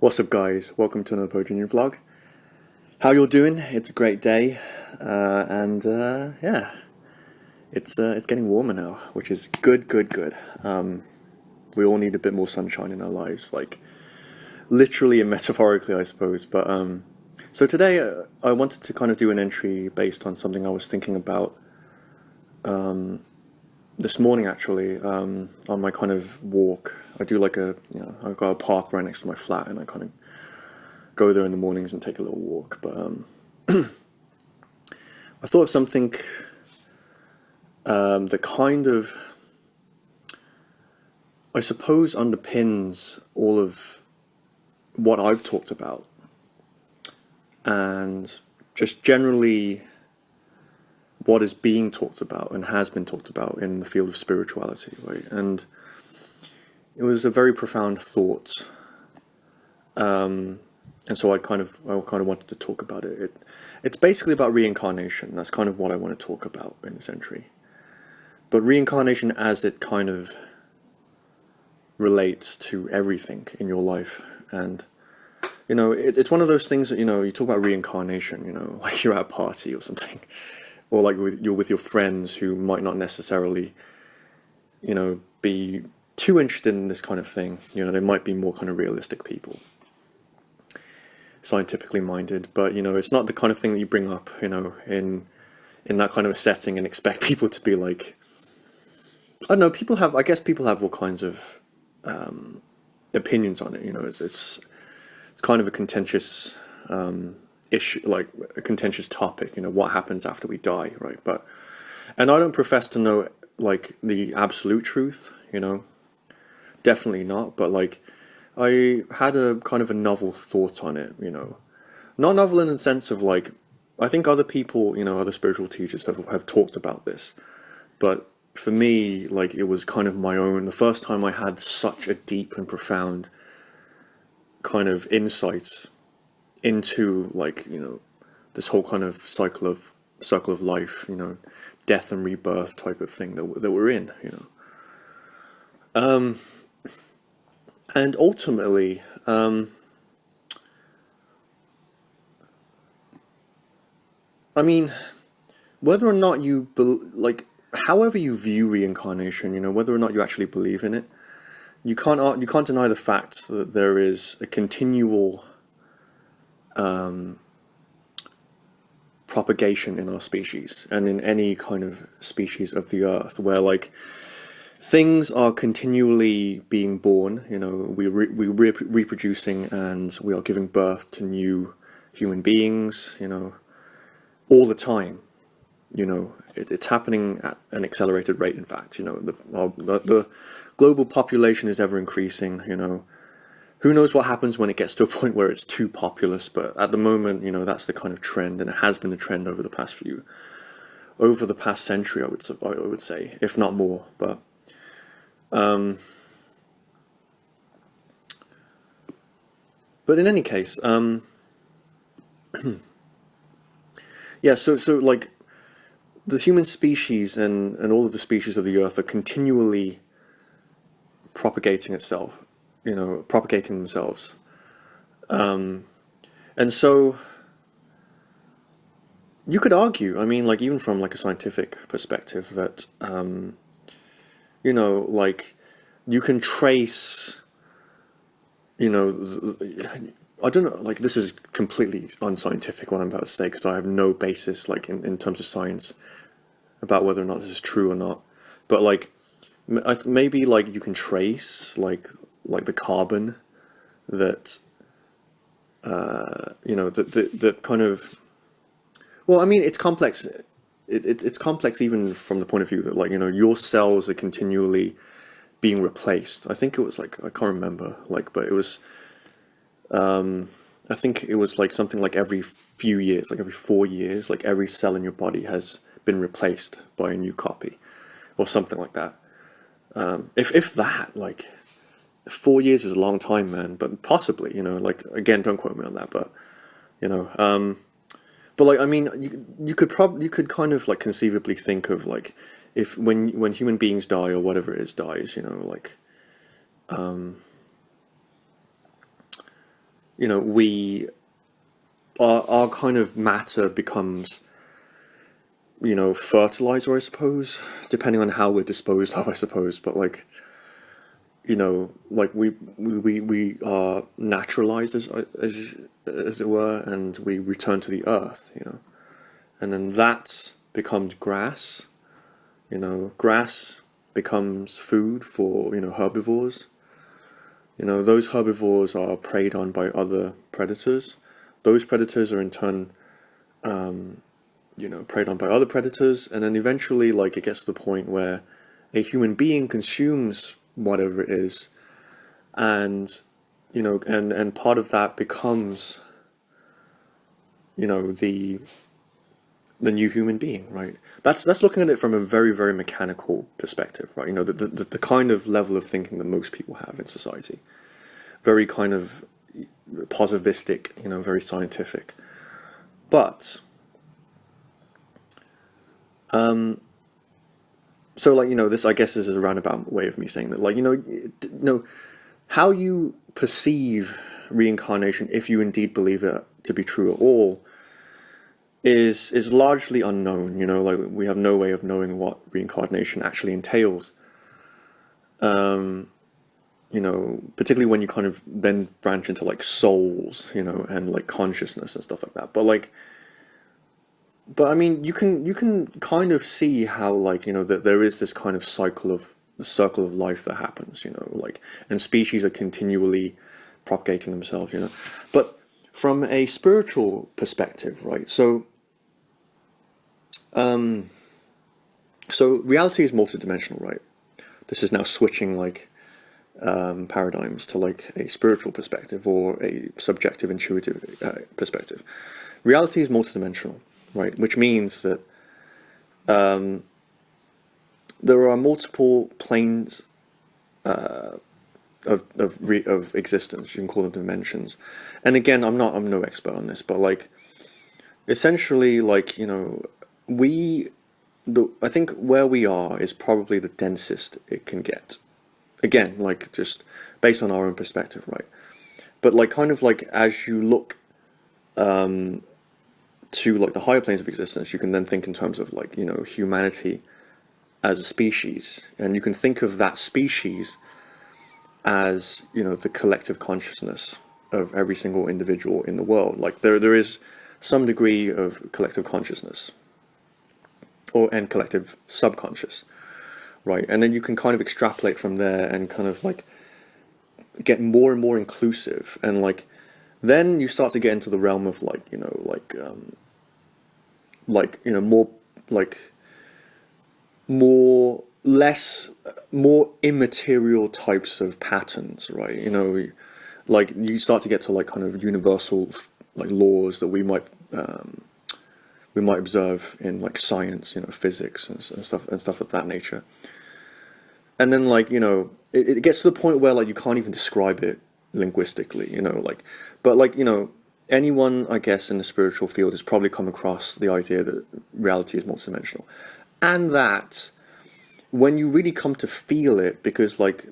What's up, guys? Welcome to another Pojunior vlog. How you're doing? It's a great day, yeah, it's getting warmer now, which is good. We all need a bit more sunshine in our lives, like literally and metaphorically, I suppose. But so today I wanted to kind of do an entry based on something I was thinking about this morning, actually, on my kind of walk. I do like I've got a park right next to my flat, and I kind of go there in the mornings and take a little walk. But I thought of something that kind of, I suppose, underpins all of what I've talked about, and just generally what is being talked about and has been talked about in the field of spirituality, right? And it was a very profound thought, and so I kind of wanted to talk about it. It's basically about reincarnation. That's kind of what I want to talk about in this entry. But reincarnation as it kind of relates to everything in your life. And it's one of those things that, you talk about reincarnation, like you're at a party or something, or like you're with your friends who might not necessarily, be too interested in this kind of thing. They might be more kind of realistic people, scientifically minded, but it's not the kind of thing that you bring up, in that kind of a setting and expect people to be like, I don't know. I guess people have all kinds of opinions on it. It's kind of a contentious issue, like a contentious topic. What happens after we die, right? And I don't profess to know like the absolute truth. Definitely not. But like, I had a kind of a novel thought on it. Not novel in the sense of like, I think other people, other spiritual teachers have talked about this, but for me, like, it was kind of my own. The first time I had such a deep and profound kind of insight into, like, this whole kind of circle of life, death and rebirth type of thing that we're in, and ultimately, I mean, whether or not you however you view reincarnation, whether or not you actually believe in it, you can't deny the fact that there is a continual propagation in our species and in any kind of species of the earth, where like things are continually being born. We're reproducing, and we are giving birth to new human beings, all the time. It's happening at an accelerated rate. In fact, the global population is ever increasing. Who knows what happens when it gets to a point where it's too populous? But at the moment, that's the kind of trend, and it has been the trend over the past century. I would say, if not more. But in any case, yeah. So like, the human species and all of the species of the earth are continually propagating themselves. And so you could argue, I mean, like, even from like a scientific perspective, that, like, you can trace, I don't know, like, this is completely unscientific what I'm about to say, because I have no basis, like, in terms of science about whether or not this is true or not. But like, maybe like you can trace like the carbon that that kind of, well, I mean, it's complex. It's complex even from the point of view that, like, your cells are continually being replaced. I think it was like, I can't remember, like, but it was I think it was like something like every few years, like every 4 years, like every cell in your body has been replaced by a new copy, or something like that. If that, like, 4 years is a long time, man. But possibly, like, again, don't quote me on that, but but like, I mean, you could kind of like conceivably think of, like, if when human beings die, or whatever it is dies, like, we our kind of matter becomes, fertilizer, I suppose, depending on how we're disposed of, I suppose. But like, like we are naturalized as it were, and we return to the earth, and then that becomes grass. Grass becomes food for herbivores. Those herbivores are preyed on by other predators. Those predators are in turn, preyed on by other predators, and then eventually, like, it gets to the point where a human being consumes whatever it is, and and part of that becomes, the new human being, right? That's looking at it from a very, very mechanical perspective, right? The kind of level of thinking that most people have in society, very kind of positivistic, very scientific. But so, like, this, I guess, this is a roundabout way of me saying that, like, how you perceive reincarnation, if you indeed believe it to be true at all, is largely unknown. Like, we have no way of knowing what reincarnation actually entails. Particularly when you kind of then branch into like souls, and like consciousness and stuff like that. But I mean, you can kind of see how, like, that there is this kind of the circle of life that happens, like, and species are continually propagating themselves, But from a spiritual perspective, right? So reality is multidimensional, right? This is now switching, like, paradigms to, like, a spiritual perspective or a subjective, intuitive perspective. Reality is multidimensional, right? Which means that there are multiple planes of existence. You can call them dimensions. And again, I'm no expert on this, but, like, essentially, like, I think where we are is probably the densest it can get. Again, like, just based on our own perspective, right? But, like, kind of like, as you look to, like, the higher planes of existence, you can then think in terms of, like, humanity as a species, and you can think of that species as, the collective consciousness of every single individual in the world. Like, there is some degree of collective consciousness and collective subconscious, right? And then you can kind of extrapolate from there and kind of, like, get more and more inclusive, and, like, then you start to get into the realm of, like, more immaterial types of patterns, right? Like, you start to get to, like, kind of universal, like, laws that we might observe in, like, science, physics and stuff of that nature. And then, like, it gets to the point where, like, you can't even describe it linguistically, but, like, anyone, I guess, in the spiritual field has probably come across the idea that reality is multidimensional, and that when you really come to feel it, because, like,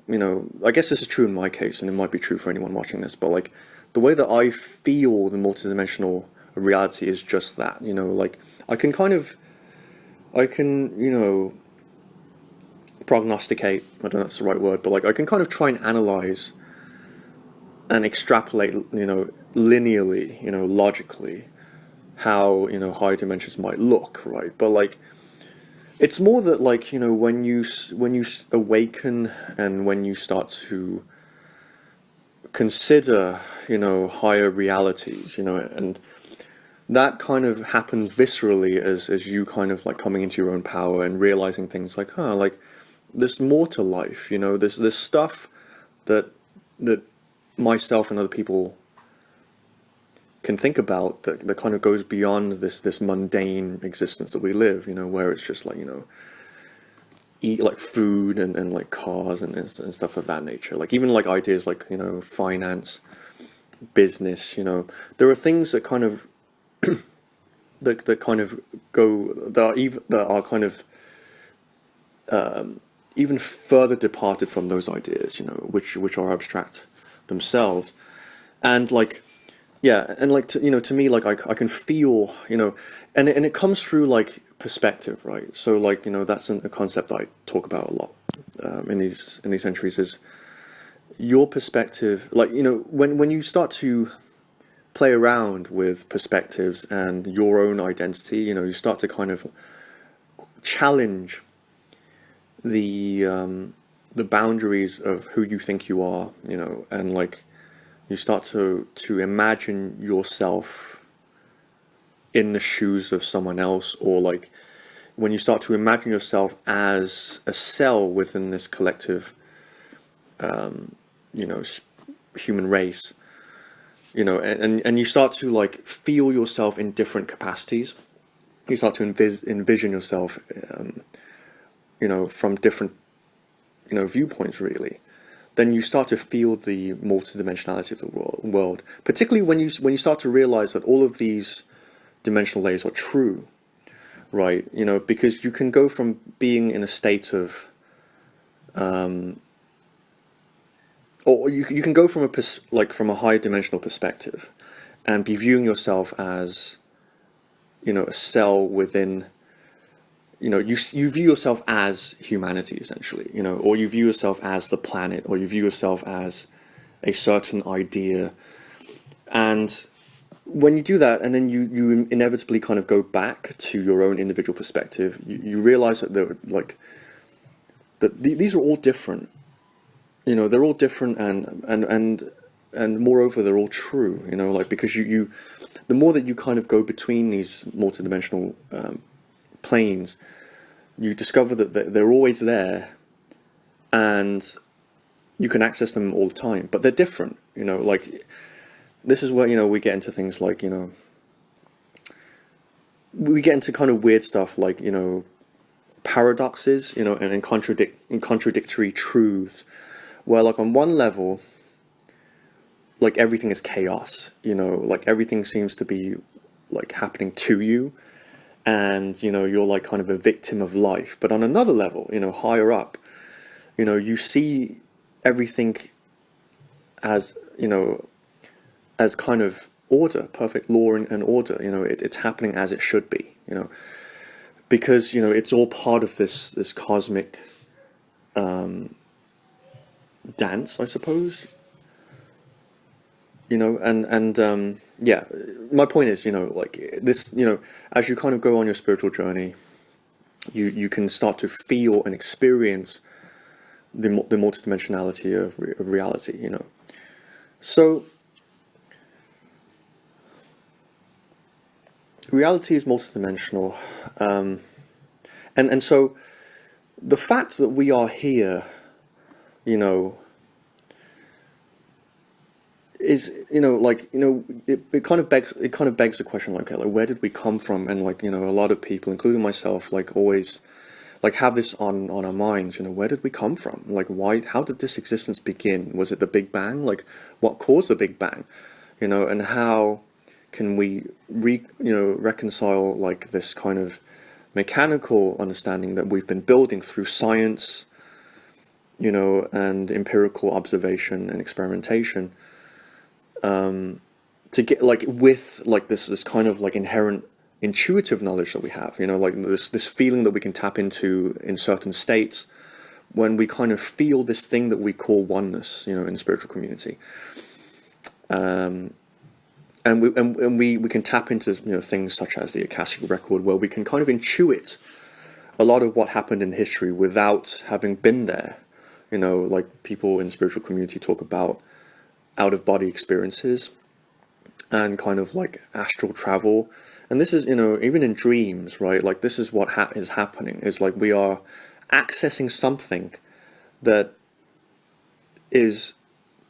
I guess this is true in my case, and it might be true for anyone watching this, but, like, the way that I feel the multidimensional reality is just that, like, I can prognosticate, I don't know if that's the right word, but, like, I can kind of try and analyze and extrapolate, linearly, logically, how, higher dimensions might look, right? But, like, it's more that, like, when you awaken and when you start to consider, higher realities, and that kind of happens viscerally as you kind of, like, coming into your own power and realizing things like, like, there's more to life, there's stuff that myself and other people can think about that kind of goes beyond this mundane existence that we live, where it's just, like, eat, like, food and like cars and stuff of that nature. Like, even, like, ideas like, finance, business, there are things that kind of that kind of go that are kind of even further departed from those ideas, which are abstract themselves. And, like, Yeah, and like to me, like I can feel, and it comes through like perspective, right? So like that's a concept that I talk about a lot in these entries is your perspective. Like when you start to play around with perspectives and your own identity, you start to kind of challenge the boundaries of who you think you are, and like you start to imagine yourself in the shoes of someone else, or like when you start to imagine yourself as a cell within this collective, you know, human race, and you start to like feel yourself in different capacities. You start to envision yourself, from different, viewpoints, really. Then you start to feel the multidimensionality of the world. Particularly when you start to realize that all of these dimensional layers are true, right? Because you can go from being in a state of, or you can go from from a higher dimensional perspective, and be viewing yourself as, a cell within. You view yourself as humanity, essentially, or you view yourself as the planet, or you view yourself as a certain idea. And when you do that, and then you inevitably kind of go back to your own individual perspective, you realize that these are all different. They're all different, and moreover, they're all true. Because the more that you kind of go between these multidimensional planes, you discover that they're always there, and you can access them all the time, but they're different. This is where we get into things like we get into kind of weird stuff like paradoxes, and contradictory truths, where like on one level, like everything is chaos, like everything seems to be like happening to you, and you're like kind of a victim of life. But on another level, higher up, you see everything as as kind of order, perfect law and order. It's happening as it should be. Because it's all part of this cosmic dance, I suppose. Yeah, my point is, like this, as you kind of go on your spiritual journey, you can start to feel and experience the multidimensionality of reality. So reality is multidimensional, and so the fact that we are here, is it kind of begs the question, like where did we come from? And like a lot of people, including myself, like always like have this on our minds. Where did we come from? Like how did this existence begin? Was it the Big Bang? Like what caused the Big Bang? And how can we reconcile like this kind of mechanical understanding that we've been building through science, and empirical observation and experimentation, to get like with like this kind of like inherent intuitive knowledge that we have, like this feeling that we can tap into in certain states when we kind of feel this thing that we call oneness, in the spiritual community. And we can tap into things such as the Akashic record, where we can kind of intuit a lot of what happened in history without having been there. Like people in the spiritual community talk about out-of-body experiences and kind of like astral travel, and this is even in dreams, right? Like this is what is happening, is like we are accessing something that is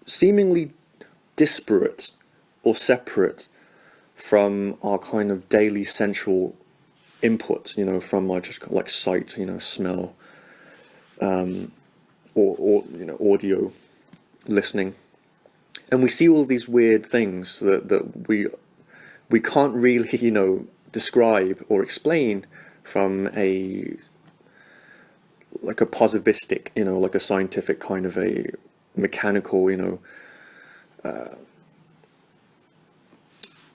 seemingly disparate or separate from our kind of daily sensual input, from like just like sight, smell, or audio, listening. And we see all these weird things that we can't really, describe or explain from a positivistic, like a scientific kind of a mechanical,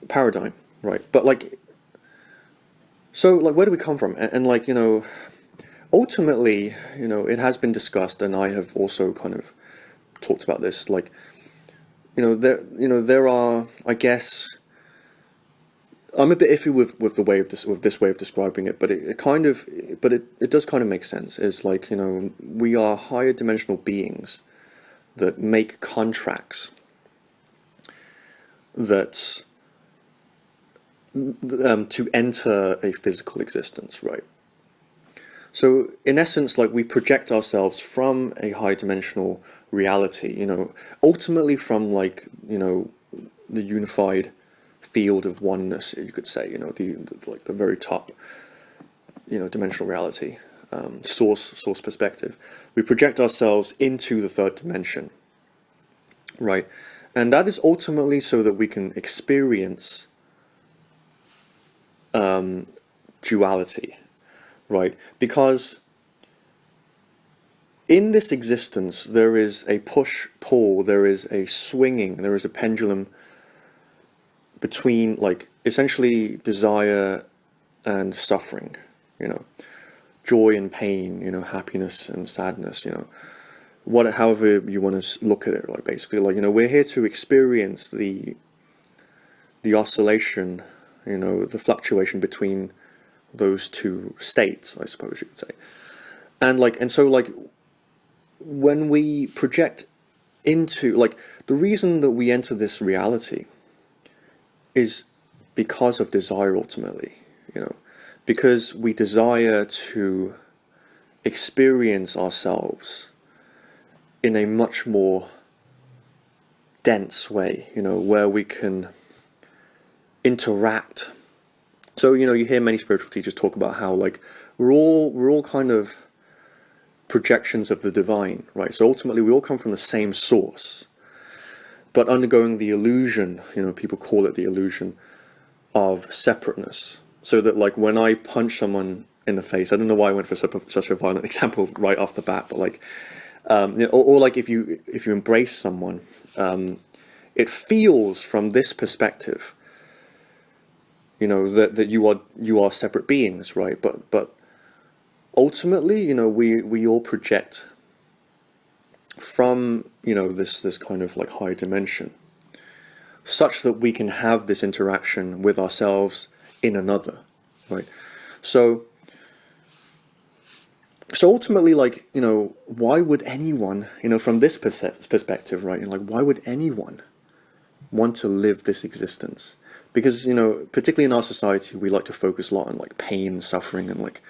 paradigm, right? But like, so like, where do we come from? And like, ultimately, it has been discussed, and I have also kind of talked about this. Like, there are, I guess, I'm a bit iffy with the way of this way of describing it, but it does kind of make sense. Is like, we are higher dimensional beings that make contracts that to enter a physical existence, right? So in essence, like, we project ourselves from a high dimensional reality, ultimately from, like, the unified field of oneness, you could say, like the very top, dimensional reality, source perspective. We project ourselves into the third dimension, right? And that is ultimately so that we can experience duality, right? Because in this existence, there is a push-pull, there is a swinging, there is a pendulum between, like, essentially desire and suffering, joy and pain, happiness and sadness, however you want to look at it, like, basically, like, we're here to experience the oscillation, the fluctuation between those two states, I suppose you could say. And so, like, when we project into, like, the reason that we enter this reality is because of desire, ultimately, because we desire to experience ourselves in a much more dense way, where we can interact. So, you hear many spiritual teachers talk about how, like, we're all kind of projections of the divine, right? So ultimately we all come from the same source, but undergoing the illusion, people call it the illusion of separateness. So that, like, when I punch someone in the face, I don't know why I went for such a violent example right off the bat, but like, or like, if you embrace someone, it feels from this perspective, that you are separate beings, right? But ultimately, we all project from, this kind of, like, higher dimension, such that we can have this interaction with ourselves in another, right? So ultimately, like, why would anyone, from this perspective, right? Like, why would anyone want to live this existence? Because, particularly in our society, we like to focus a lot on, like, pain and suffering and, like,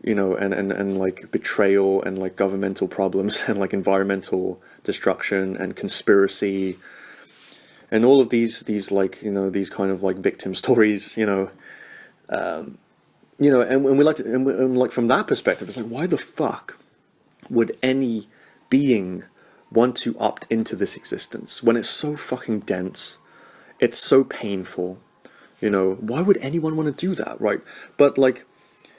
and like betrayal and, like, governmental problems and, like, environmental destruction and conspiracy and all of these like, these kind of, like, victim stories, and we like to, and like, from that perspective, it's like, why the fuck would any being want to opt into this existence when it's so fucking dense, it's so painful, why would anyone want to do that, right? But, like,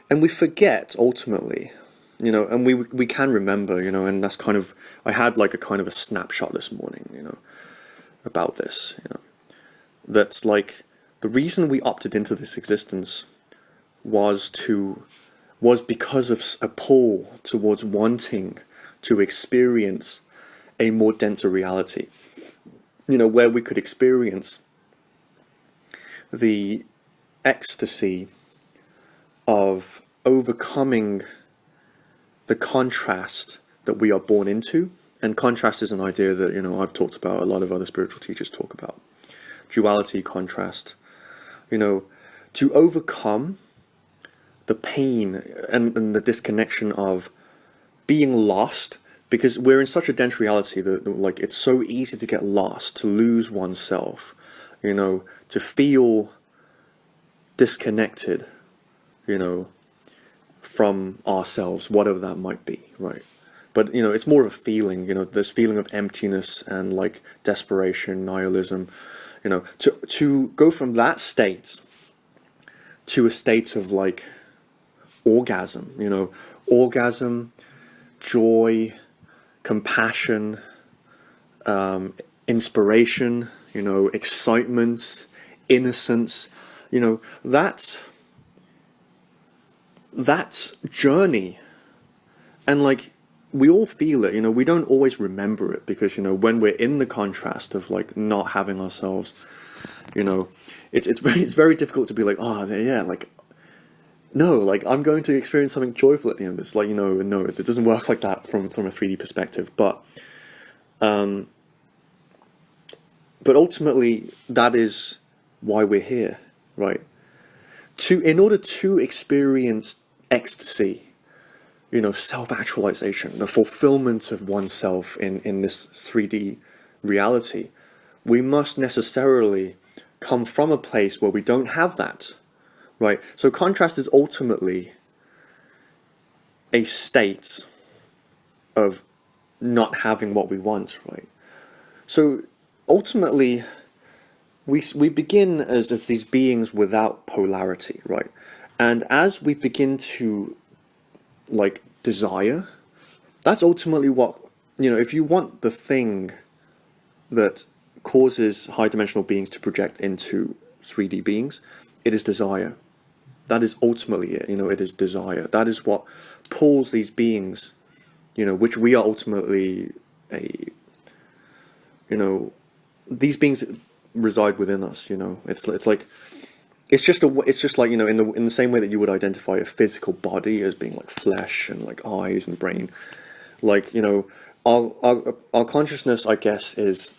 and we forget ultimately, and we can remember, and that's kind of, I had, like, a kind of a snapshot this morning, about this, that's, like, the reason we opted into this existence was because of a pull towards wanting to experience a more denser reality, where we could experience the ecstasy of overcoming the contrast that we are born into. And contrast is an idea that, I've talked about, a lot of other spiritual teachers talk about. Duality, contrast. To overcome the pain and the disconnection of being lost, because we're in such a dense reality that, like, it's so easy to get lost, to lose oneself, to feel disconnected, from ourselves, whatever that might be, right? But, it's more of a feeling, this feeling of emptiness and, like, desperation, nihilism, to go from that state to a state of, like, orgasm, orgasm, joy, compassion, inspiration, excitement, innocence, you know, that journey. And like, we all feel it, you know, we don't always remember it because, you know, when we're in the contrast of like not having ourselves, you know, it's very difficult to be like, oh yeah, like, no, like I'm going to experience something joyful at the end of this. Like, you know, no, it doesn't work like that from a 3D perspective. But ultimately, that is why we're here, right? In order to experience ecstasy, you know, self-actualization, the fulfillment of oneself in this 3D reality, we must necessarily come from a place where we don't have that, right? So contrast is ultimately a state of not having what we want, right? So ultimately, we begin as these beings without polarity, right? And as we begin to like desire, that's ultimately what, you know, if you want the thing that causes high dimensional beings to project into 3D beings, it is desire. That is ultimately it, you know, it is desire. That is what pulls these beings, you know, which we are ultimately you know, these beings reside within us, you know. It's like, it's just like, you know, in the same way that you would identify a physical body as being like flesh and like eyes and brain, like, you know, our consciousness, I guess, is,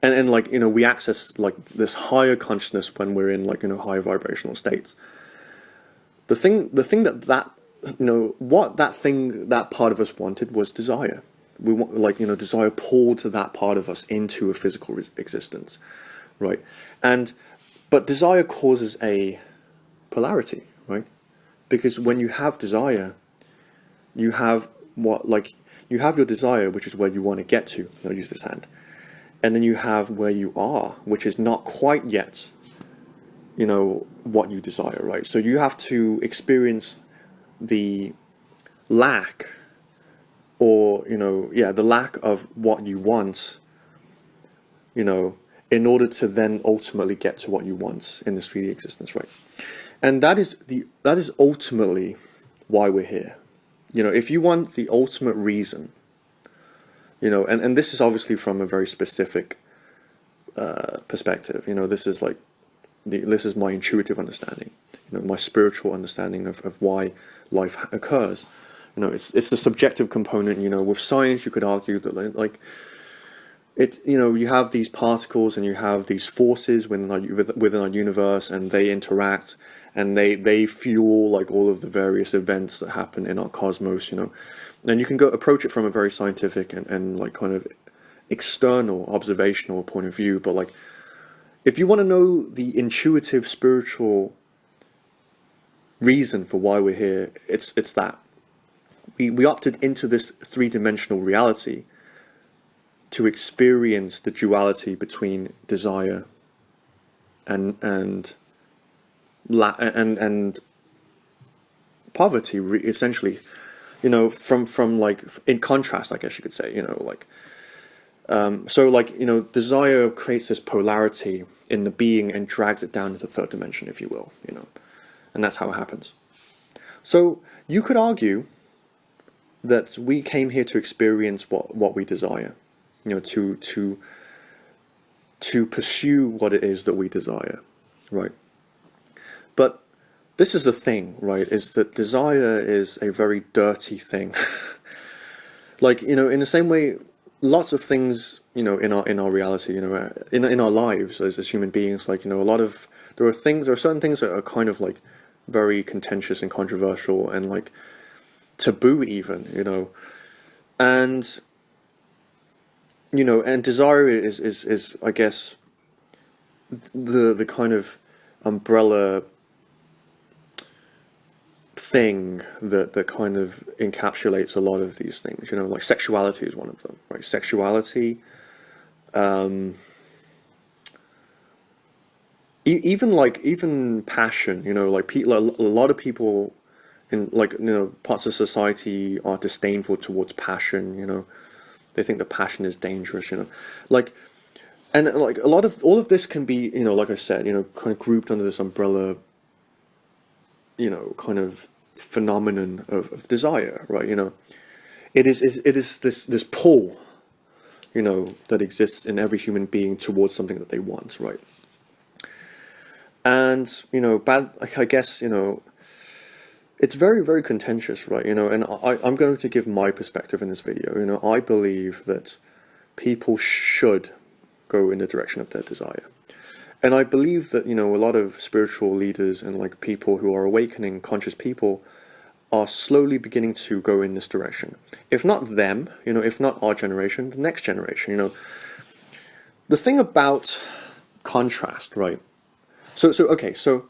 and like, you know, we access like this higher consciousness when we're in like, you know, higher vibrational states. The thing that you know, what that part of us wanted was desire. We want, like, you know, desire pulled that part of us into a physical existence, right? But desire causes a polarity, right? Because when you have desire, you have you have your desire, which is where you want to get to. I'll use this hand. And then you have where you are, which is not quite yet, you know, what you desire, right? So you have to experience the lack, or, you know, yeah, the lack of what you want, you know, in order to then ultimately get to what you want in this 3D existence, right? And that is ultimately why we're here. You know, if you want the ultimate reason, you know, and this is obviously from a very specific perspective, you know, this is like, this is my intuitive understanding, you know, my spiritual understanding of why life occurs. You know, it's the subjective component. You know, with science, you could argue that like it, you know, you have these particles and you have these forces within our universe, and they interact, and they fuel like all of the various events that happen in our cosmos. You know, and you can approach it from a very scientific and like kind of external observational point of view. But like, if you want to know the intuitive spiritual reason for why we're here, it's that. We opted into this three-dimensional reality to experience the duality between desire and poverty, essentially. You know, from like, in contrast, I guess you could say. You know, like, so like, you know, desire creates this polarity in the being and drags it down into the third dimension, if you will. You know, and that's how it happens. So you could argue that we came here to experience what we desire, you know, to pursue what it is that we desire, right? But this is the thing, right, is that desire is a very dirty thing. Like, you know, in the same way, lots of things, you know, in our reality, you know, in our lives as human beings, like, you know, there are certain things that are kind of like very contentious and controversial and like taboo even, you know, and, you know, and desire is I guess the kind of umbrella thing that kind of encapsulates a lot of these things, you know, like sexuality is one of them, right? Sexuality, even passion, you know, like a lot of people in, like, you know, parts of society are disdainful towards passion, you know. They think that passion is dangerous, you know. Like, And like a lot of all of this can be, like I said, kind of grouped under this umbrella, kind of phenomenon of desire, right? It is this pull, that exists in every human being towards something that they want, right? And I guess it's very, very contentious, right? And I'm going to give my perspective in this video. I believe that people should go in the direction of their desire. And I believe that, a lot of spiritual leaders and like people who are awakening, conscious people are slowly beginning to go in this direction. If not them, if not our generation, the next generation, The thing about contrast, right? So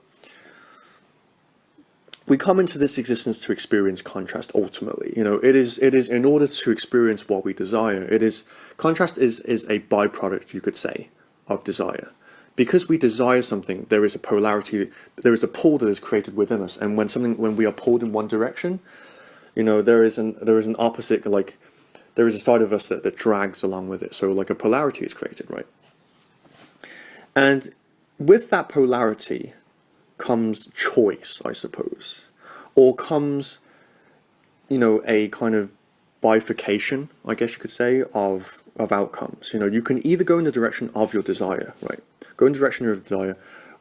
we come into this existence to experience contrast ultimately. It is in order to experience what we desire. Contrast is a byproduct, you could say, of desire. Because we desire something, there is a polarity, there is a pull that is created within us. And when we are pulled in one direction, there is an opposite, like there is a side of us that drags along with it. So like a polarity is created, right? And with that polarity comes choice, I suppose, or comes, a kind of bifurcation, I guess you could say, of outcomes. You can either go in the direction of your desire, right? Go in the direction of your desire,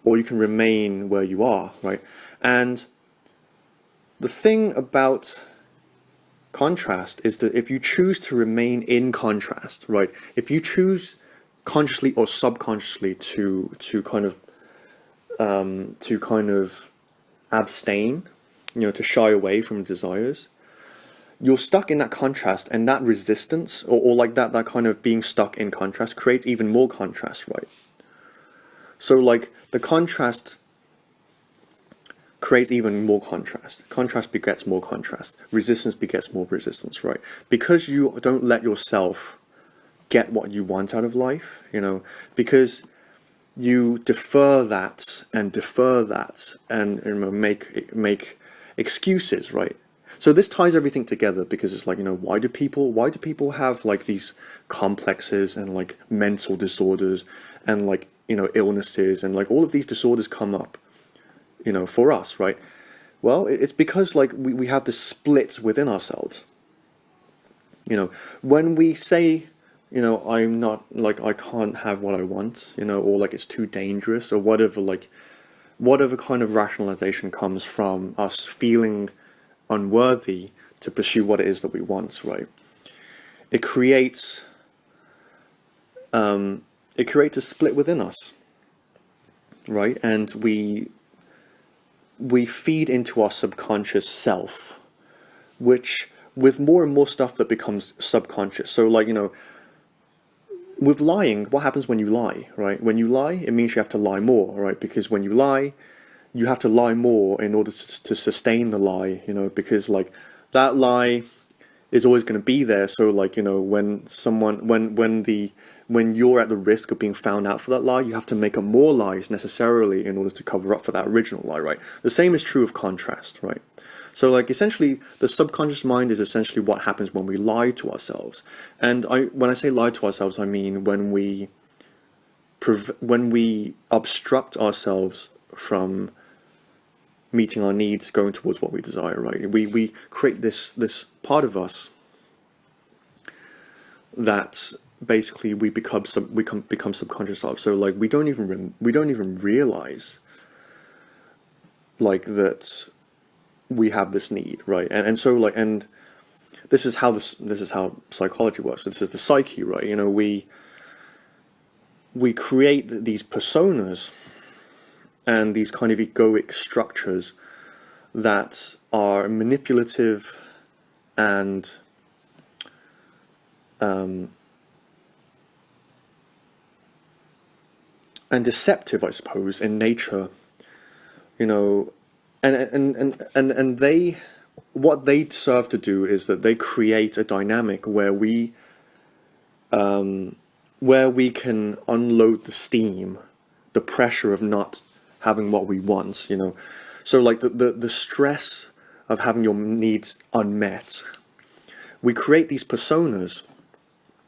or you can remain where you are, right? And the thing about contrast is that if you choose to remain in contrast, right? If you choose consciously or subconsciously to kind of abstain, to shy away from desires, you're stuck in that contrast, and that resistance or like that kind of being stuck in contrast creates even more contrast, right? So like the contrast creates even more contrast. Contrast begets more contrast. Resistance begets more resistance, right? Because you don't let yourself get what you want out of life, because you defer that and make excuses, right? So this ties everything together, because it's like, why do people have like these complexes and like mental disorders and like, illnesses, and like all of these disorders come up, for us, right? Well, it's because like we have this split within ourselves. When we say, I'm not, like, I can't have what I want, or like it's too dangerous, or whatever kind of rationalization comes from us feeling unworthy to pursue what it is that we want, right? It creates a split within us, right? And we feed into our subconscious self, which with more and more stuff that becomes subconscious. So like, with lying, what happens when you lie, right? When you lie, it means you have to lie more, right? Because when you lie, you have to lie more in order to sustain the lie, because like that lie is always going to be there. So like, when you're at the risk of being found out for that lie, you have to make up more lies necessarily in order to cover up for that original lie, right? The same is true of contrast, right? So like essentially the subconscious mind is essentially what happens when we lie to ourselves. And when I say lie to ourselves, I mean when we obstruct ourselves from meeting our needs, going towards what we desire, right? We create this part of us that basically we become subconscious of. So like we don't even realize like that we have this need, right? And so like, and this is how psychology works. This is the psyche, right? We create these personas and these kind of egoic structures that are manipulative and deceptive, I suppose, in nature, and they, what they serve to do is that they create a dynamic where we can unload the steam, the pressure of not having what we want, So like the stress of having your needs unmet. We create these personas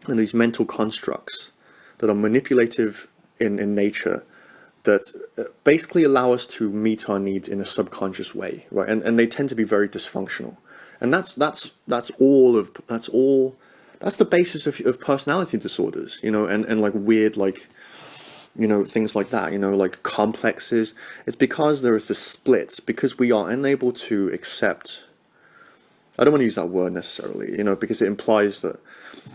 and these mental constructs that are manipulative in nature, that basically allow us to meet our needs in a subconscious way, right? And they tend to be very dysfunctional, and that's the basis of personality disorders, and like weird, like, things like that, like complexes. It's because there is this split, because we are unable to accept. I don't want to use that word necessarily, because it implies that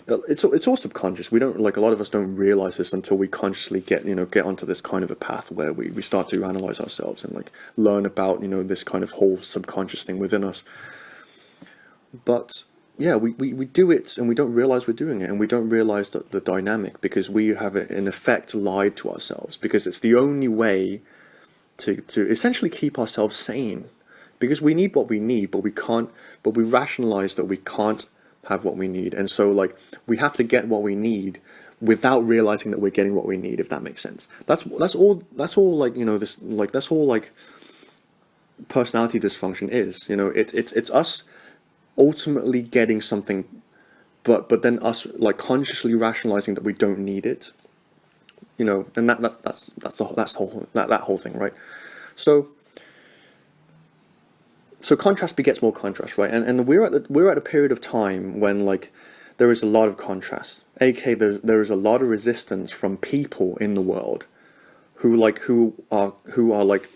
it's all subconscious. We don't, like, a lot of us don't realize this until we consciously get onto this kind of a path where we start to analyze ourselves and like learn about, this kind of whole subconscious thing within us. But yeah, we do it and we don't realize we're doing it, and we don't realize that the dynamic, because we have in effect lied to ourselves, because it's the only way to essentially keep ourselves sane, because we need what we need, but we rationalize that we can't have what we need, and so like we have to get what we need without realizing that we're getting what we need, if that makes sense. That's all like, this, like, that's all like personality dysfunction is. It's us ultimately getting something, but then us like consciously rationalizing that we don't need it, and that's the whole thing, right? So contrast begets more contrast, right? And we're at a period of time when like there is a lot of contrast, aka there is a lot of resistance from people in the world who are like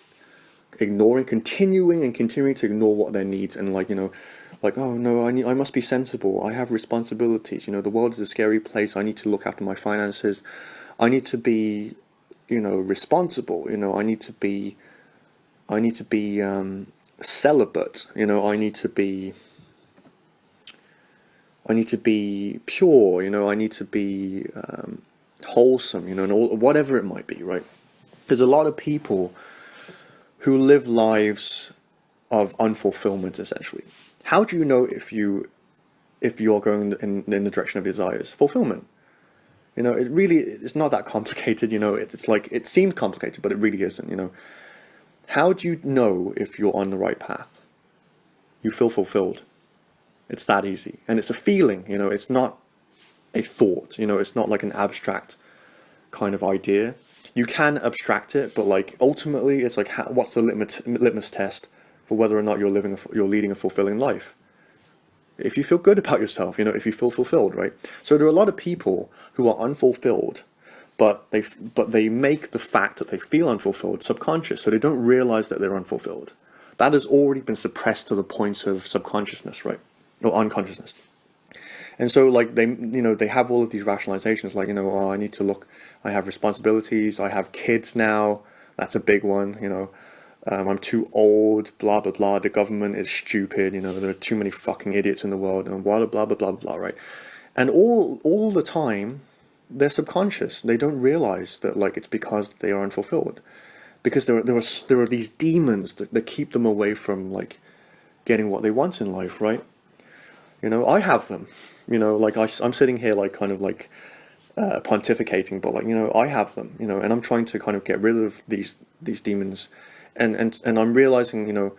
continuing to ignore what their needs, and like, like, oh no, I must be sensible, I have responsibilities, the world is a scary place, I need to look after my finances, I need to be, responsible, I need to be celibate, I need to be pure, I need to be wholesome, and whatever it might be, right? There's a lot of people who live lives of unfulfillment, essentially. How do you know if you're going in the direction of desires? Fulfillment. It's not that complicated, it's like, it seems complicated, but it really isn't, How do you know if you're on the right path? You feel fulfilled. It's that easy. And it's a feeling, it's not a thought, it's not like an abstract kind of idea. You can abstract it, but like ultimately it's like, what's the litmus test for whether or not you're leading a fulfilling life? If you feel good about yourself, if you feel fulfilled, right? So there are a lot of people who are unfulfilled, but they make the fact that they feel unfulfilled subconscious, so they don't realize that they're unfulfilled. That has already been suppressed to the point of subconsciousness, right? Or unconsciousness. And so like they have all of these rationalizations, like, oh, I need to look, I have responsibilities, I have kids now, that's a big one, I'm too old, blah blah blah, the government is stupid, there are too many fucking idiots in the world, and blah blah blah blah blah, right? And all the time they're subconscious. They don't realize that like it's because they are unfulfilled, because there are these demons that keep them away from like getting what they want in life, right? I have them, like I'm sitting here like kind of like pontificating, but like, I have them, and I'm trying to kind of get rid of these demons, and I'm realizing,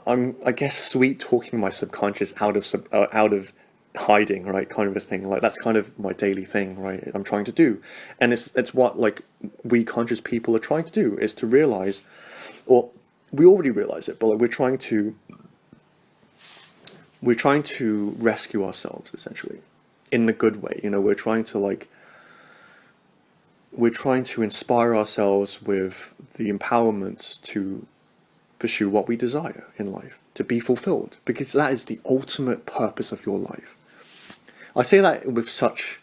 I'm, I guess, sweet talking my subconscious out of hiding, right, kind of a thing. Like that's kind of my daily thing, right? I'm trying to do, and it's what like we conscious people are trying to do, is to realize, or we already realize it, but like we're trying to rescue ourselves, essentially, in the good way. We're trying to inspire ourselves with the empowerment to pursue what we desire in life, to be fulfilled, because that is the ultimate purpose of your life. I say that with such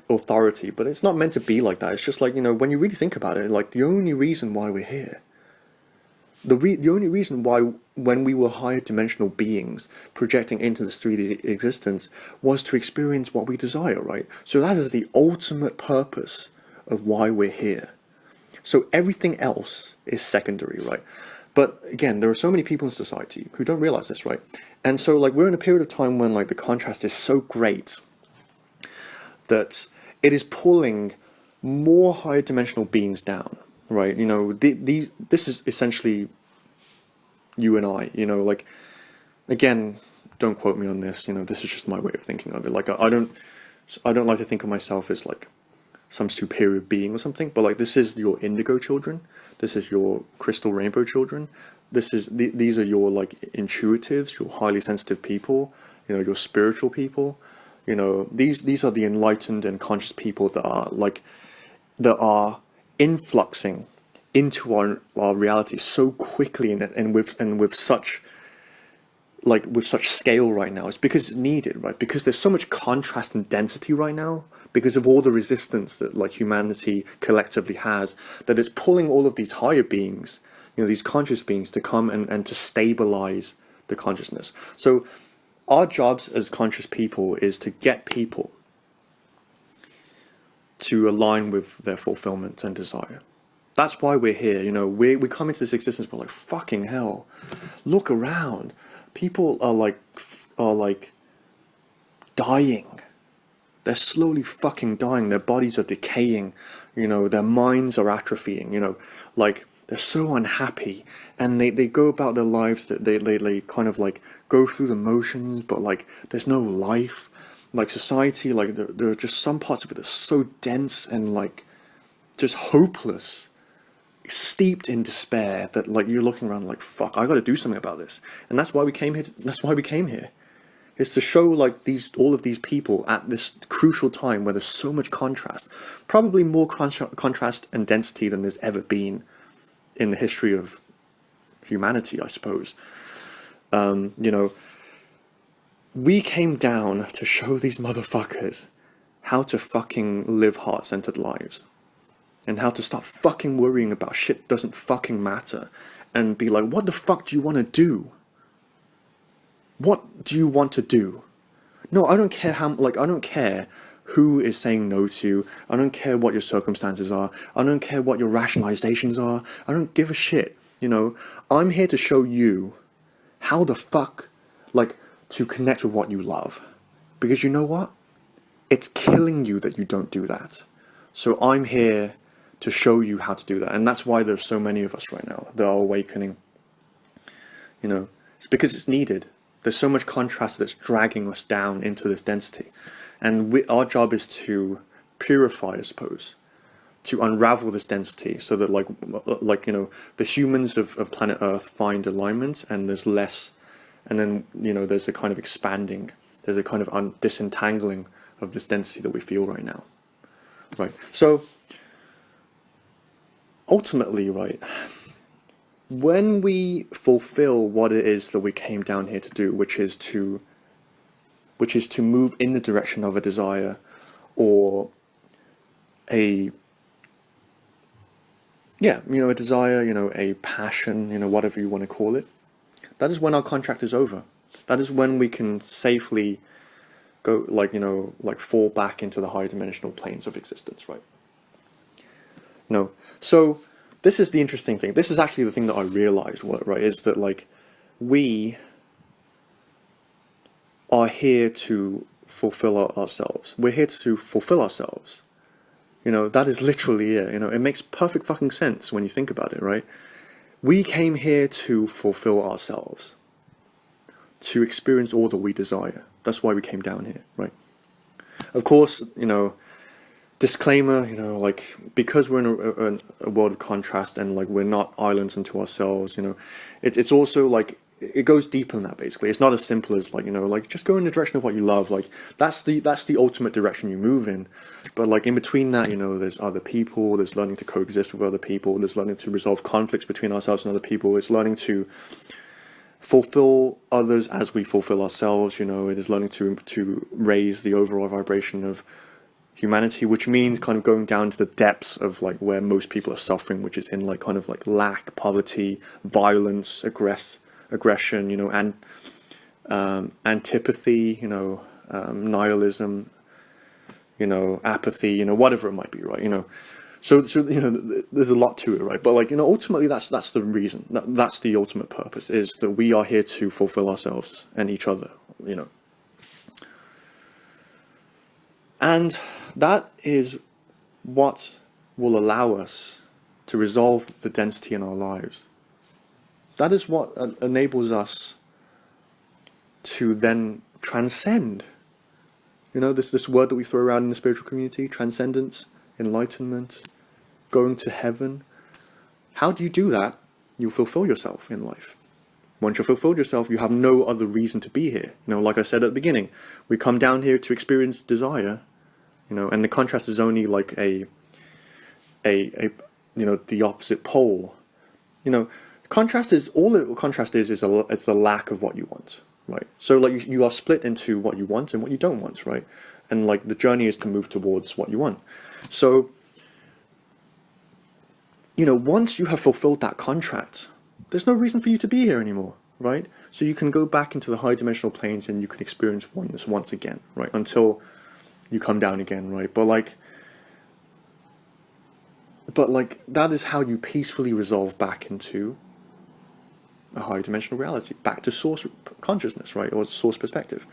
authority, but it's not meant to be like that. It's just like, when you really think about it, like the only reason why we're here, the only reason why, when we were higher dimensional beings projecting into this 3D existence, was to experience what we desire, right? So that is the ultimate purpose of why we're here. So everything else is secondary, right? But again, there are so many people in society who don't realize this, right? And so like we're in a period of time when like the contrast is so great that it is pulling more higher dimensional beings down, right? This is essentially you and I, again, don't quote me on this, this is just my way of thinking of it. Like I don't, So I don't like to think of myself as like some superior being or something, but like this is your indigo children, this is your crystal rainbow children, these are your like intuitives, your highly sensitive people, your spiritual people. These are the enlightened and conscious people that are influxing into our reality so quickly and with such scale right now. It's because it's needed, right? Because there's so much contrast and density right now, because of all the resistance that like humanity collectively has, that it's pulling all of these higher beings, these conscious beings, to come and to stabilize the consciousness. So our jobs as conscious people is to get people to align with their fulfillment and desire. That's why we're here. We come into this existence, we're like, fucking hell, look around. People are like dying. They're slowly fucking dying. Their bodies are decaying. Their minds are atrophying. Like they're so unhappy, and they go about their lives that they kind of like go through the motions, but like there's no life. Like society, like there are just some parts of it that's so dense and like just hopeless, steeped in despair, that like you're looking around like, fuck, I got to do something about this. And that's why we came here. That's why we came here, is to show like all of these people at this crucial time where there's so much contrast, probably more contrast and density than there's ever been in the history of humanity, I suppose. We came down to show these motherfuckers how to fucking live heart-centered lives, and how to stop fucking worrying about shit doesn't fucking matter, and be like, what the fuck do you want to do? What do you want to do? No, I don't care I don't care who is saying no to you. I don't care what your circumstances are. I don't care what your rationalizations are. I don't give a shit. I'm here to show you how the fuck, to connect with what you love. Because you know what? It's killing you that you don't do that. So I'm here to show you how to do that. And that's why there's so many of us right now that are awakening. It's because it's needed. There's so much contrast that's dragging us down into this density. And our job is to purify, I suppose, to unravel this density, so that the humans of planet Earth find alignment, and there's less, and then there's a kind of expanding, there's a kind of disentangling of this density that we feel right now, right? So ultimately, right, when we fulfill what it is that we came down here to do, which is to move in the direction of a desire, or a desire, a passion, whatever you want to call it, that is when our contract is over. That is when we can safely go, fall back into the higher dimensional planes of existence, right? So this is the interesting thing. This is actually the thing that I realized, right, is that we are here to fulfill ourselves. We're here to fulfill ourselves. That is literally it. It makes perfect fucking sense when you think about it, right? We came here to fulfill ourselves, to experience all that we desire. That's why we came down here, right? Of course, disclaimer, because we're in a world of contrast, and we're not islands unto ourselves, it's also it goes deeper than that. Basically, it's not as simple as just go in the direction of what you love. That's the ultimate direction you move in. But in between that, there's other people. There's learning to coexist with other people. There's learning to resolve conflicts between ourselves and other people. It's learning to fulfill others as we fulfill ourselves. It is learning to raise the overall vibration of humanity, which means kind of going down to the depths of where most people are suffering, which is in lack, poverty, violence, aggression, and antipathy, nihilism, apathy, whatever it might be, right? So there's a lot to it, right? But ultimately that's the reason. That's the ultimate purpose, is that we are here to fulfill ourselves and each other, And that is what will allow us to resolve the density in our lives. That is what enables us to then transcend. You know, this word that we throw around in the spiritual community, transcendence, enlightenment, going to heaven. How do you do that? You fulfill yourself in life. Once you've fulfilled yourself, you have no other reason to be here. You know, like I said at the beginning, we come down here to experience desire, you know, and the contrast is only like a you know, the opposite pole. You know, contrast is, contrast is it's a lack of what you want, right? So like you are split into what you want and what you don't want, right? And like the journey is to move towards what you want. So, you know, once you have fulfilled that contract, there's no reason for you to be here anymore, right? So you can go back into the high dimensional planes and you can experience oneness once again, right? Until you come down again, right? But like that is how you peacefully resolve back into a high dimensional reality, back to source consciousness, right? Or source perspective.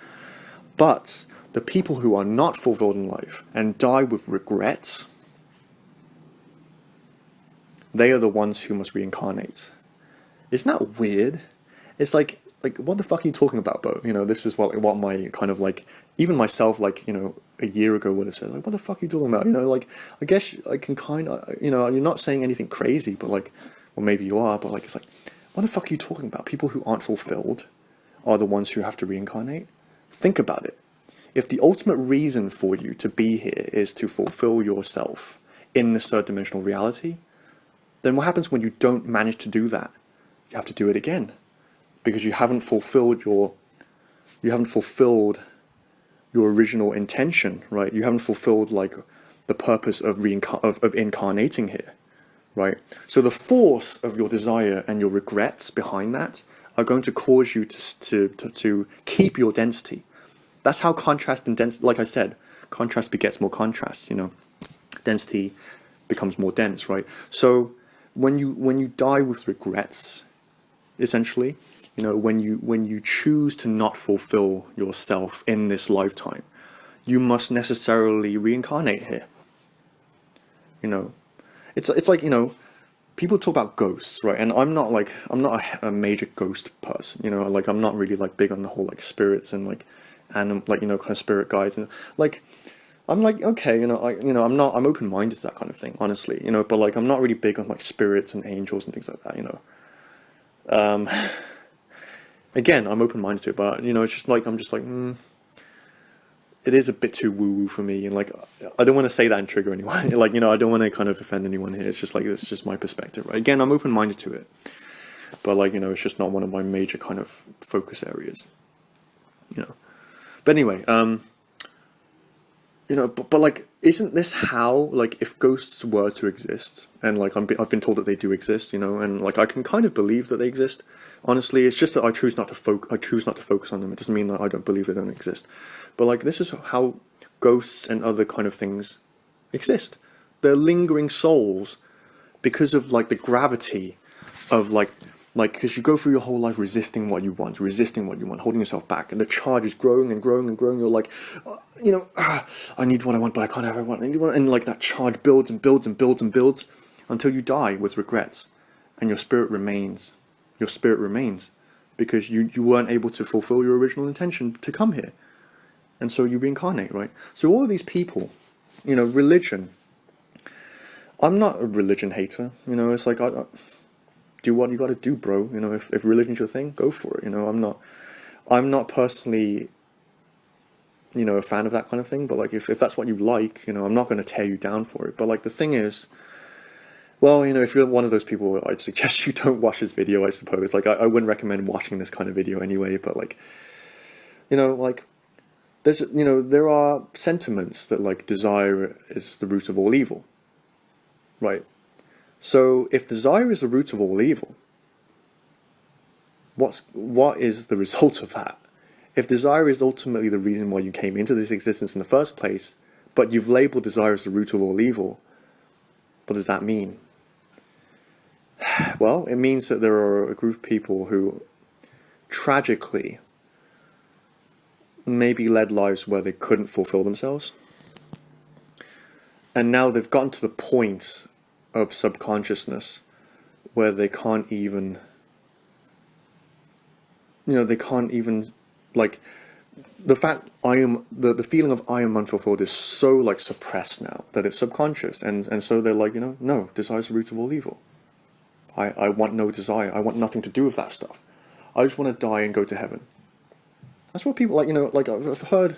But the people who are not fulfilled in life and die with regrets, they are the ones who must reincarnate. Isn't that weird? It's like what the fuck are you talking about, Bo? You know, this is what my kind of like, even myself, like, you know, a year ago would have said, like, what the fuck are you talking about? You know, like, I guess I can kind of, you know, you're not saying anything crazy, but like, or maybe you are, but like, it's like, what the fuck are you talking about? People who aren't fulfilled are the ones who have to reincarnate? Think about it. If the ultimate reason for you to be here is to fulfill yourself in this third dimensional reality, then what happens when you don't manage to do that? You have to do it again, because you haven't fulfilled your original intention, right? You haven't fulfilled like the purpose of incarnating here, right? So the force of your desire and your regrets behind that are going to cause you to keep your density. That's how contrast and density, like I said, contrast begets more contrast, you know, density becomes more dense, right? So when you die with regrets, essentially, you know, when you choose to not fulfill yourself in this lifetime, you must necessarily reincarnate here. You know, it's like, you know, people talk about ghosts, right? And I'm not a major ghost person, you know, like I'm not really like big on the whole like spirits and like like, you know, kind of spirit guides, and like I'm like, okay, you know, I'm open-minded to that kind of thing, honestly, you know, but like I'm not really big on like spirits and angels and things like that, you know. Again, I'm open-minded to it, but you know, it's just like I'm just like, it is a bit too woo-woo for me, and like I don't want to say that and trigger anyone. Like, you know, I don't want to kind of offend anyone here. It's just like, it's just my perspective, right? Again, I'm open-minded to it, but like, you know, it's just not one of my major kind of focus areas, you know. But anyway, you know, but like, isn't this how, like, if ghosts were to exist, and like I've been told that they do exist, you know, and like I can kind of believe that they exist. Honestly, it's just that I choose not to focus on them. It doesn't mean that I don't believe they don't exist. But like, this is how ghosts and other kind of things exist. They're lingering souls because of like the gravity of like because you go through your whole life resisting what you want, holding yourself back, and the charge is growing and growing and growing. You're like, you know, I need what I want, but I can't have what I want. And like that charge builds and builds and builds and builds until you die with regrets, and your spirit remains. Your spirit remains because you weren't able to fulfill your original intention to come here. And so you reincarnate, right? So all of these people, you know, religion. I'm not a religion hater, you know, it's like, I do what you gotta do, bro. You know, if religion's your thing, go for it. You know, I'm not personally, you know, a fan of that kind of thing, but like if that's what you like, you know, I'm not gonna tear you down for it. But like the thing is, well, you know, if you're one of those people, I'd suggest you don't watch this video, I suppose. Like, I wouldn't recommend watching this kind of video anyway, but like, you know, like, there's, you know, there are sentiments that like desire is the root of all evil, right? So if desire is the root of all evil, what is the result of that? If desire is ultimately the reason why you came into this existence in the first place, but you've labeled desire as the root of all evil, what does that mean? Well, it means that there are a group of people who tragically maybe led lives where they couldn't fulfill themselves. And now they've gotten to the point of subconsciousness where they can't even, you know, like, the fact I am the feeling of I am unfulfilled is so like suppressed now that it's subconscious, and so they're like, no, desire is the root of all evil. I want no desire. I want nothing to do with that stuff. I just want to die and go to heaven. That's what people like. Like I've heard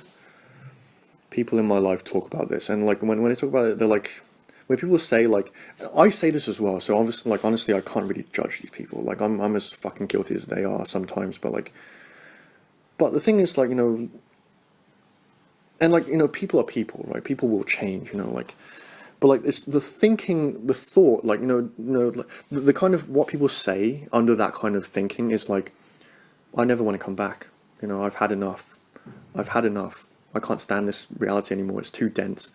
people in my life talk about this, and like when they talk about it, they're like, when people say like, I say this as well. So obviously, like honestly, I can't really judge these people. Like I'm as fucking guilty as they are sometimes, but the thing is, like, and like, people are people, right? People will change, like, but like, it's the thinking, the thought, like, the kind of what people say under that kind of thinking is like, I never want to come back. I've had enough. I've had enough. I can't stand this reality anymore. It's too dense.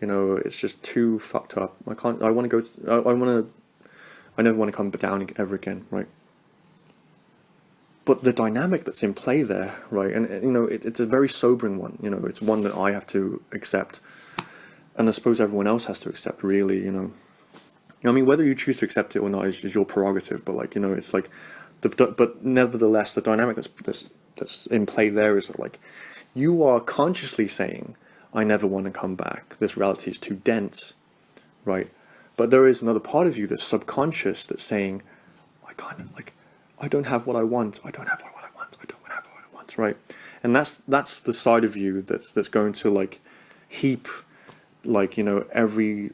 It's just too fucked up. I want to go, I never want to come down ever again, right? But the dynamic that's in play there, right, and it's a very sobering one. It's one that I have to accept, and I suppose everyone else has to accept. Really, I mean, whether you choose to accept it or not is your prerogative. But like, it's like, but nevertheless, the dynamic that's in play there is that like, you are consciously saying, I never want to come back. This reality is too dense, right? But there is another part of you that's subconscious that's saying, I kind of like, I don't have what I want. I don't have what I want. I don't have what I want, right? And that's the side of you that's going to like heap like, every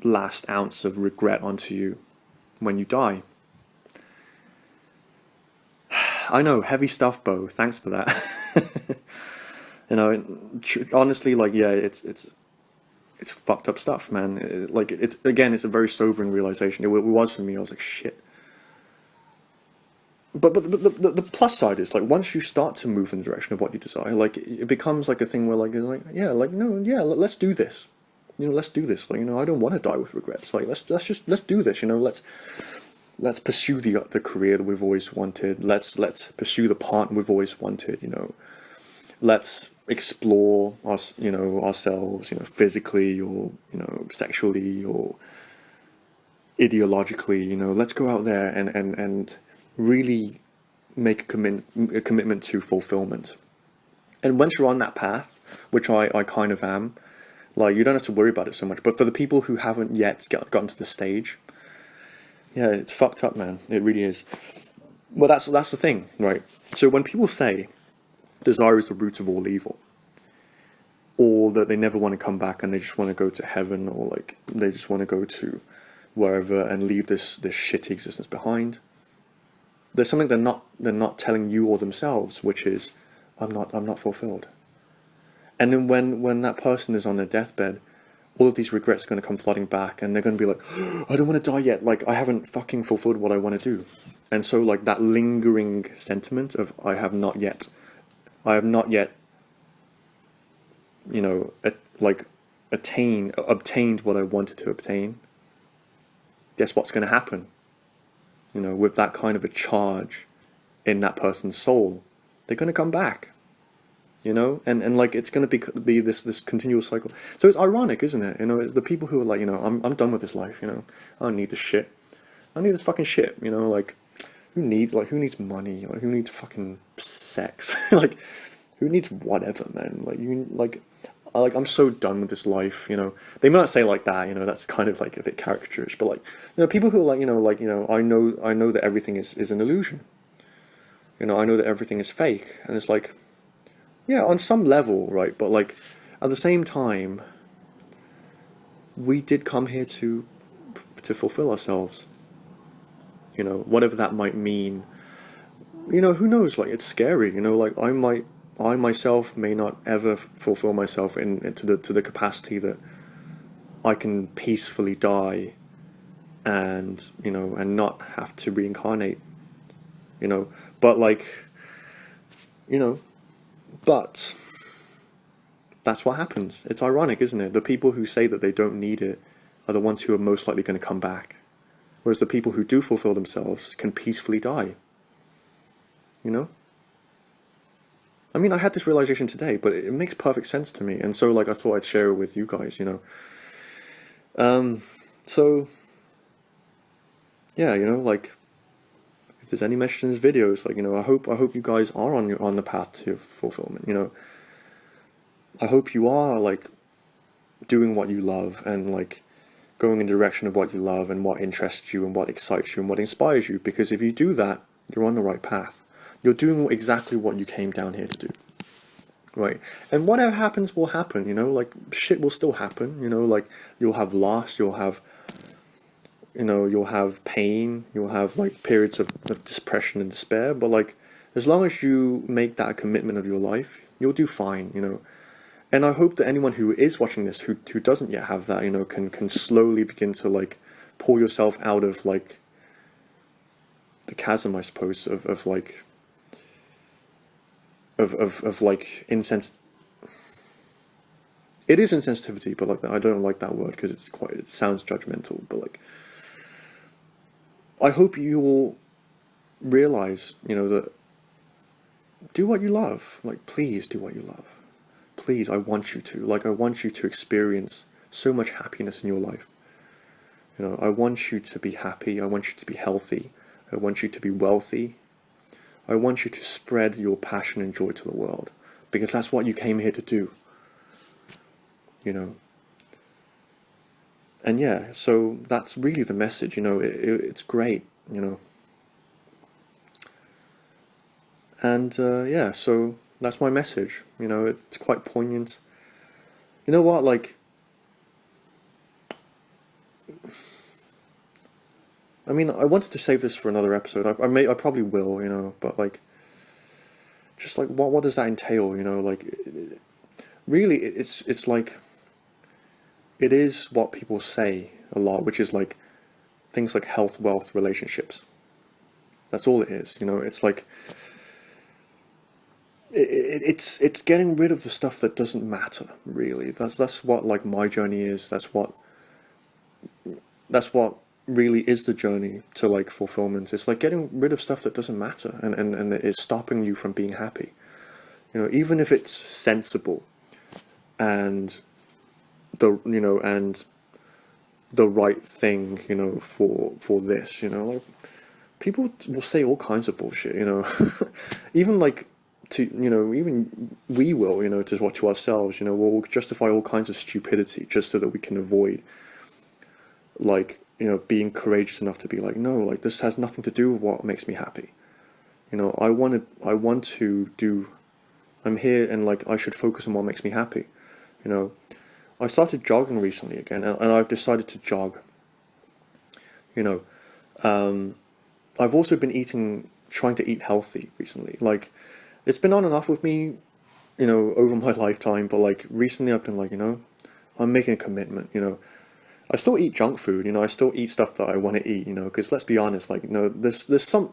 last ounce of regret onto you when you die. I know, heavy stuff, Bo. Thanks for that. Honestly, like, yeah, it's fucked up stuff, man. It's a very sobering realization. It was for me. I was like, shit. But the plus side is like, once you start to move in the direction of what you desire, like it becomes like a thing where like you're like, yeah, like, no, yeah, let's do this. Let's do this. Like, I don't want to die with regrets. Like, let's do this. Let's pursue the career that we've always wanted. Let's pursue the partner we've always wanted. Let's explore us, ourselves, physically or sexually or ideologically. Let's go out there and really make a commitment to fulfillment. And once you're on that path, which I kind of am, like, you don't have to worry about it so much. But for the people who haven't yet gotten to the stage, yeah, it's fucked up, man. It really is. Well, that's the thing, right? So when people say desire is the root of all evil, or that they never want to come back and they just want to go to heaven, or like they just want to go to wherever and leave this shitty existence behind, there's something they're not telling you or themselves, which is, I'm not fulfilled. And then when that person is on their deathbed, all of these regrets are going to come flooding back, and they're going to be like, I don't want to die yet. Like, I haven't fucking fulfilled what I want to do. And so like that lingering sentiment of I have not yet, obtained what I wanted to obtain. Guess what's going to happen? With that kind of a charge in that person's soul, they're going to come back. And like, it's going to be this continual cycle. So it's ironic, isn't it? It's the people who are like, I'm done with this life. I don't need this shit. I don't need this fucking shit. Like, who needs money? Like, who needs fucking sex? Like, who needs whatever, man? Like, I'm so done with this life. They might not say like that. That's kind of like a bit caricaturish. But like, people who are like, I know that everything is an illusion. I know that everything is fake, and it's like, yeah, on some level, right? But like, at the same time, we did come here to fulfill ourselves. Whatever that might mean. Who knows? Like, it's scary. Like, I myself may not ever fulfill myself to the capacity that I can peacefully die, and and not have to reincarnate. But like, but that's what happens. It's ironic, isn't it? The people who say that they don't need it are the ones who are most likely going to come back. Whereas the people who do fulfill themselves can peacefully die. I mean, I had this realization today, but it makes perfect sense to me. And so, like, I thought I'd share it with you guys, So, yeah, like, if there's any mention in his videos, like, I hope you guys are on the path to fulfillment. I hope you are like doing what you love, and like going in the direction of what you love and what interests you and what excites you and what inspires you. Because if you do that, you're on the right path. You're doing exactly what you came down here to do. Right. And whatever happens will happen, like shit will still happen, like you'll have loss, you'll have pain, you'll have like periods of depression and despair, but like as long as you make that a commitment of your life, you'll do fine, And I hope that anyone who is watching this who doesn't yet have that, can slowly begin to like pull yourself out of like the chasm, I suppose, of like it is insensitivity, but like I don't like that word because it sounds judgmental, but like I hope you all realize, that do what you love. Like, please do what you love. Please, I want you to. Like, I want you to experience so much happiness in your life. I want you to be happy. I want you to be healthy. I want you to be wealthy. I want you to spread your passion and joy to the world, because that's what you came here to do. And yeah, so that's really the message. It's great. And yeah, so that's my message. It's quite poignant. You know what? Like, I mean, I wanted to save this for another episode. I probably will, but like, just like what does that entail? Like, really, it's like, it is what people say a lot, which is like things like health, wealth, relationships. That's all it is. It's like it's getting rid of the stuff that doesn't matter. Really, that's what like my journey is. That's what really is the journey to like fulfillment. It's like getting rid of stuff that doesn't matter and it is stopping you from being happy. Even if it's sensible and and the right thing, for this, like people will say all kinds of bullshit, even like even we will, to ourselves, we'll justify all kinds of stupidity just so that we can avoid like, being courageous enough to be like, no, like this has nothing to do with what makes me happy. I want to do, I'm here and like I should focus on what makes me happy. I started jogging recently again, and I've decided to jog. I've also been trying to eat healthy recently. Like, it's been on and off with me, over my lifetime, but like recently I've been like, I'm making a commitment, I still eat junk food, I still eat stuff that I want to eat, because let's be honest, like, there's some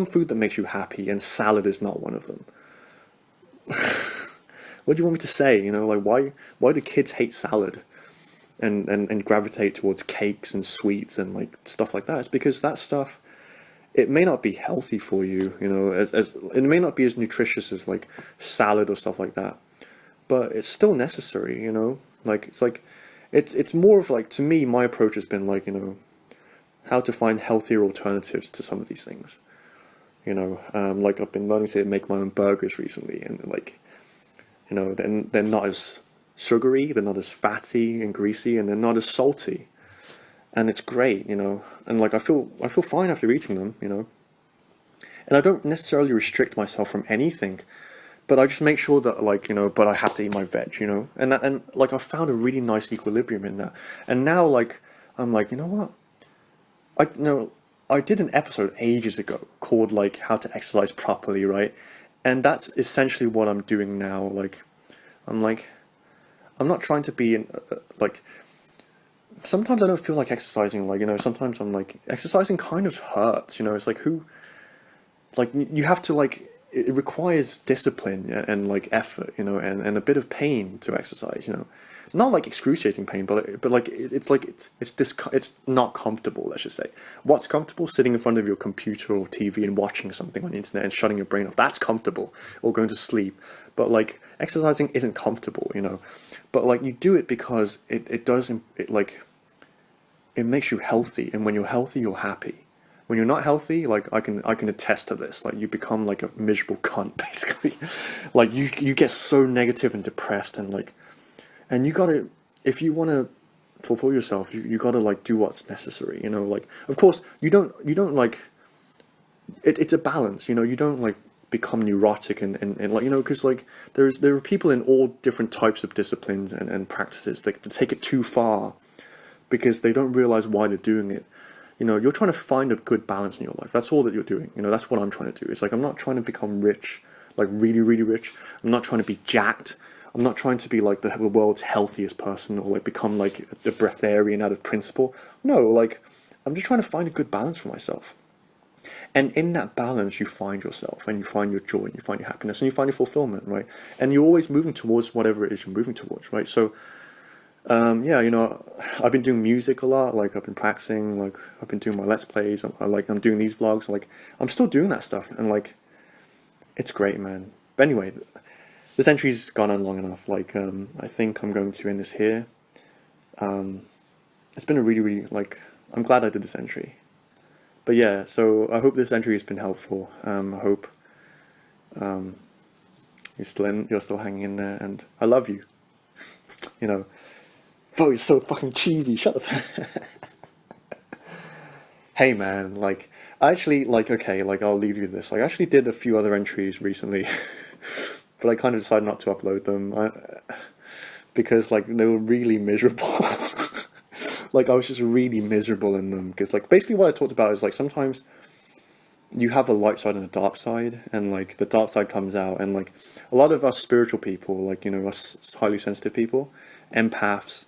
food that makes you happy, and salad is not one of them. What do you want me to say? Like, why do kids hate salad and gravitate towards cakes and sweets and like stuff like that? It's because that stuff, it may not be healthy for you, as it may not be as nutritious as like salad or stuff like that, but it's still necessary, like it's more of like, to me, my approach has been like, how to find healthier alternatives to some of these things. Like I've been learning to make my own burgers recently, and like, they're not as sugary, they're not as fatty and greasy, and they're not as salty, and it's great, and like I feel fine after eating them, and I don't necessarily restrict myself from anything, but I just make sure that like, but I have to eat my veg, and like I found a really nice equilibrium in that, and now like I'm like, what, I did an episode ages ago called like how to exercise properly, right? And that's essentially what I'm doing now. Like, I'm not trying to be like, sometimes I don't feel like exercising. Like, sometimes I'm like, exercising kind of hurts, it's like, you have to like, it requires discipline and like effort, and a bit of pain to exercise, It's not like excruciating pain, but like it's not comfortable. Let's just say, what's comfortable? Sitting in front of your computer or TV and watching something on the internet and shutting your brain off. That's comfortable, or going to sleep. But like exercising isn't comfortable, But like you do it because it makes you healthy, and when you're healthy, you're happy, when you're not healthy, like I can attest to this. Like you become like a miserable cunt, basically. Like you get so negative and depressed, and like, and you gotta, if you want to fulfill yourself, you gotta like do what's necessary. You know, like of course you don't like. It's a balance. You know, you don't like become neurotic and like, you know, because like there are people in all different types of disciplines and practices that take it too far because they don't realize why they're doing it. You know, you're trying to find a good balance in your life. That's all that you're doing. You know, that's what I'm trying to do. It's like, I'm not trying to become rich, like really, really rich. I'm not trying to be jacked. I'm not trying to be like the world's healthiest person or like become like a breatharian out of principle. No, like, I'm just trying to find a good balance for myself. And in that balance, you find yourself, and you find your joy, and you find your happiness, and you find your fulfillment, right? And you're always moving towards whatever it is you're moving towards, right? So, yeah, you know, I've been doing music a lot. Like I've been practicing. Like I've been doing my Let's Plays. I'm doing these vlogs. Like I'm still doing that stuff, and like it's great, man. But anyway, this entry's gone on long enough. Like I think I'm going to end this here. It's been a really, really like I'm glad I did this entry. But yeah, so I hope this entry has been helpful. I hope you're still hanging in there, and I love you. You know, oh, you're so fucking cheesy. Shut up. Hey man, like I actually like okay, like I'll leave you this. Like, I actually did a few other entries recently, but I kind of decided not to upload them because like they were really miserable. Like I was just really miserable in them because like basically what I talked about is like sometimes you have a light side and a dark side, and like the dark side comes out, and like a lot of us spiritual people, like, you know, us highly sensitive people, empaths,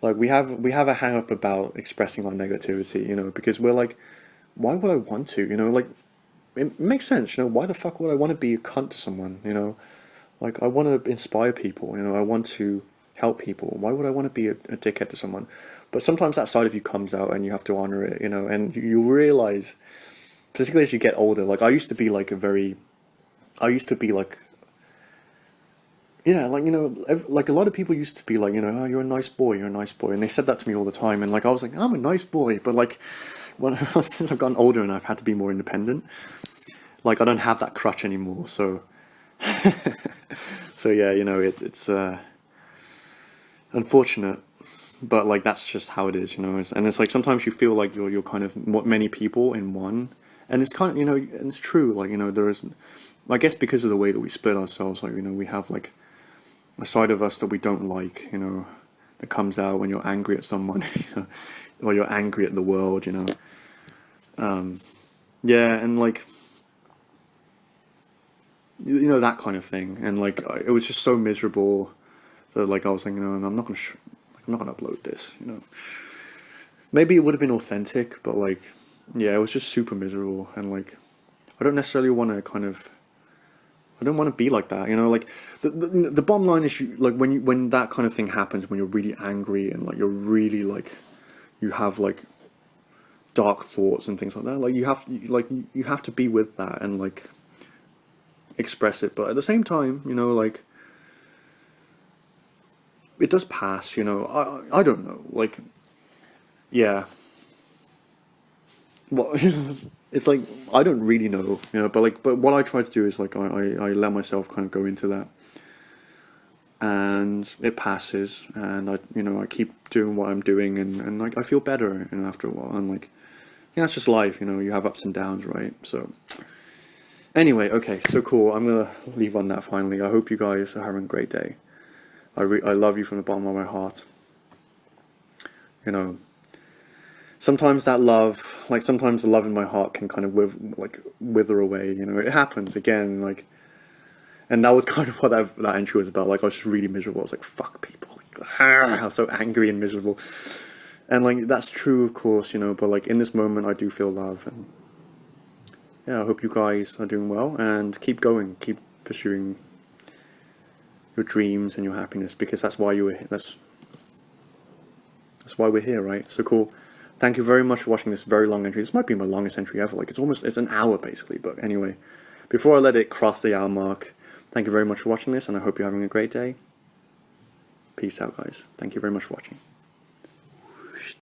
like we have a hang up about expressing our negativity, you know, because we're like, why would I want to, you know, like it makes sense, you know, why the fuck would I want to be a cunt to someone, you know, like I want to inspire people, you know, I want to help people, why would I want to be a dickhead to someone? But sometimes that side of you comes out and you have to honor it, you know, and you realize, particularly as you get older, like I used to be like, yeah, like, you know, like a lot of people used to be like, you know, oh, you're a nice boy, and they said that to me all the time, and like I was like, I'm a nice boy, but like, since I've gotten older and I've had to be more independent, like I don't have that crutch anymore, so, so yeah, you know, it's unfortunate. But like that's just how it is, you know. And it's like sometimes you feel like you're kind of many people in one, and it's kind of, you know, and it's true. Like, you know, there is, I guess because of the way that we split ourselves, like, you know, we have like a side of us that we don't like, you know, that comes out when you're angry at someone, you know, or you're angry at the world, you know. Yeah, and like, you know, that kind of thing. And like it was just so miserable that like I was like, you know, I'm not gonna upload this, you know. Maybe it would have been authentic, but like, yeah, it was just super miserable, and like, I don't necessarily want to I don't want to be like that, you know. Like, the bottom line is, like, when that kind of thing happens, when you're really angry and like you're really like, you have like dark thoughts and things like that, like you have to be with that and like express it, but at the same time, you know, like, it does pass, you know. I don't know, like, yeah. Well, it's like I don't really know, you know. But what I try to do is like I let myself kind of go into that, and it passes, and I keep doing what I'm doing, and like I feel better, and after a while, I'm like, yeah, it's just life, you know. You have ups and downs, right? So anyway, okay, so cool. I'm gonna leave on that finally. I hope you guys are having a great day. I love you from the bottom of my heart. You know, sometimes that love, like sometimes the love in my heart can kind of wither away. You know, it happens again. Like, and that was kind of what that entry was about. Like, I was just really miserable. I was like, fuck people. Like, I was so angry and miserable. And like that's true, of course, you know. But like in this moment, I do feel love, and yeah, I hope you guys are doing well, and keep going, keep pursuing your dreams and your happiness, because that's why that's why we're here, right? So cool. Thank you very much for watching this very long entry. This might be my longest entry ever. Like, it's an hour basically. But anyway, before I let it cross the hour mark, thank you very much for watching this, and I hope you're having a great day. Peace out, guys. Thank you very much for watching.